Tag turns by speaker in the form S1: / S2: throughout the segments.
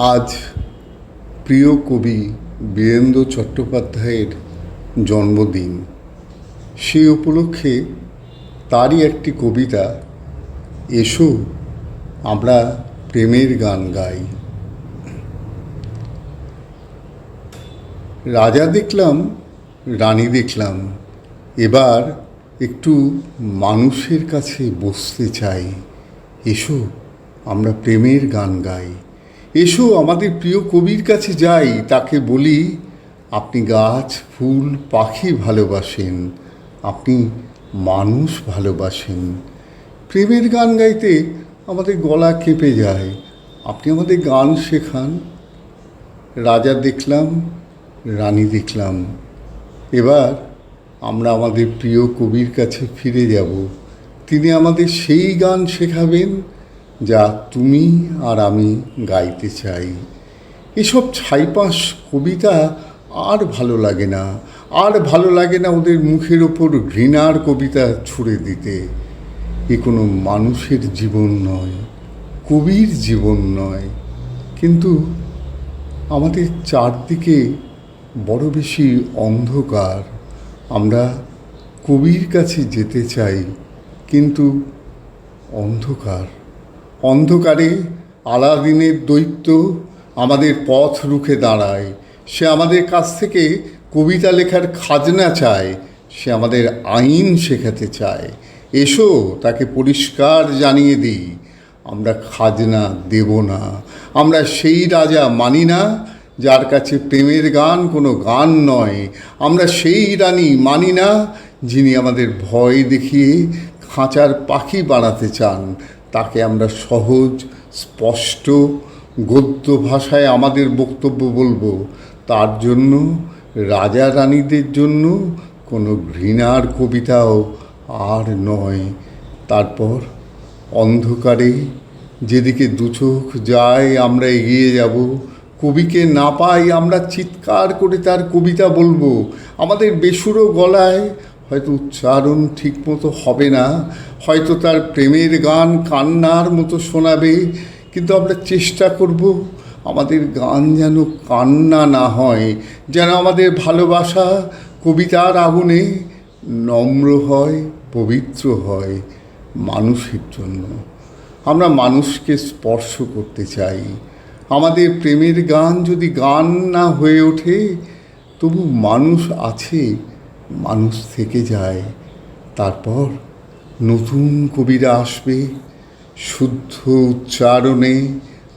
S1: আজ প্রিয় কবি বীরেন্দ্র চট্টোপাধ্যায়ের জন্মদিন। সেই উপলক্ষে তারই একটি কবিতা, এসো আমরা প্রেমের গান গাই। রাজা দেখলাম, রানী দেখলাম, এবার একটু মানুষের কাছে বসতে চাই। এসো আমরা প্রেমের গান গাই। এসো আমাদের প্রিয় কবির কাছে যাই, তাকে বলি আপনি গাছ ফুল পাখি ভালোবাসেন, আপনি মানুষ ভালোবাসেন। প্রেমের গান গাইতে আমাদের গলা কেঁপে যায়, আপনি আমাদের গান শেখান। রাজা দেখলাম, রানী দেখলাম, এবার আমরা আমাদের প্রিয় কবির কাছে ফিরে যাব। তিনি আমাদের সেই গান শেখাবেন যা তুমি আর আমি গাইতে চাই। এসব ছাইপাঁশ কবিতা আর ভালো লাগে না, আর ভালো লাগে না ওদের মুখের ওপর ঘৃণার কবিতা ছুঁড়ে দিতে। এ কোনো মানুষের জীবন নয়, কবির জীবন নয়। কিন্তু আমাদের চারদিকে বড় বেশি অন্ধকার। আমরা কবির কাছে যেতে চাই, কিন্তু অন্ধকারে আলাদিনের দৈত্য আমাদের পথ রুখে দাঁড়ায়। সে আমাদের কাছ থেকে কবিতা লেখার খাজনা চায়, সে আমাদের আইন শেখাতে চায়। এসো তাকে পরিষ্কার জানিয়ে দিই, আমরা খাজনা দেব না। আমরা সেই রাজা মানি না যার কাছে প্রেমের গান কোনো গান নয়। আমরা সেই রানী মানি না যিনি আমাদের ভয় দেখিয়ে খাঁচার পাখি বানাতে চান। তাকে আমরা সহজ স্পষ্ট গদ্য ভাষায় আমাদের বক্তব্য বলবো। তার জন্য রাজা রানীদের জন্য কোনো ঘৃণার কবিতাও আর নয়। তারপর অন্ধকারে যেদিকে দুচোখ যায় আমরা এগিয়ে যাব। কবিকে না পাই আমরা চিৎকার করে তার কবিতা বলবো। আমাদের বেসুরো গলায় হয়তো উচ্চারণ ঠিকমতো হবে না, হয়তো তার প্রেমের গান কান্নার মতো শোনাবে, কিন্তু আমরা চেষ্টা করব আমাদের গান যেন কান্না না হয়, যেন আমাদের ভালোবাসা কবিতার আগুনে নম্র হয়, পবিত্র হয়। মানুষের জন্য আমরা মানুষকে স্পর্শ করতে চাই। আমাদের প্রেমের গান যদি গান না হয়ে ওঠে, তবু মানুষ আছে, মানুষ থেকে যায়। তারপর নতুন কবিরা আসবে, শুদ্ধ উচ্চারণে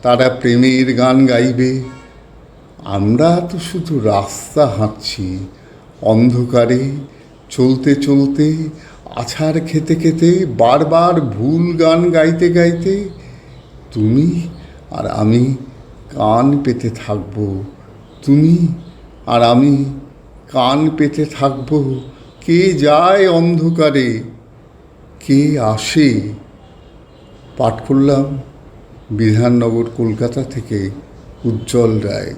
S1: তারা প্রেমের গান গাইবে। আমরা তো শুধু রাস্তা হাঁটছি, অন্ধকারে চলতে চলতে, আছাড় খেতে খেতে, বারবার ভুল গান গাইতে গাইতে তুমি আর আমি কান পেতে থাকব। তুমি আর আমি কান পেতে থাকব। কে যায় অন্ধকারে, কে আসে? পাঠ করলাম বিধাননগর, কলকাতা থেকে উজ্জ্বল রায়।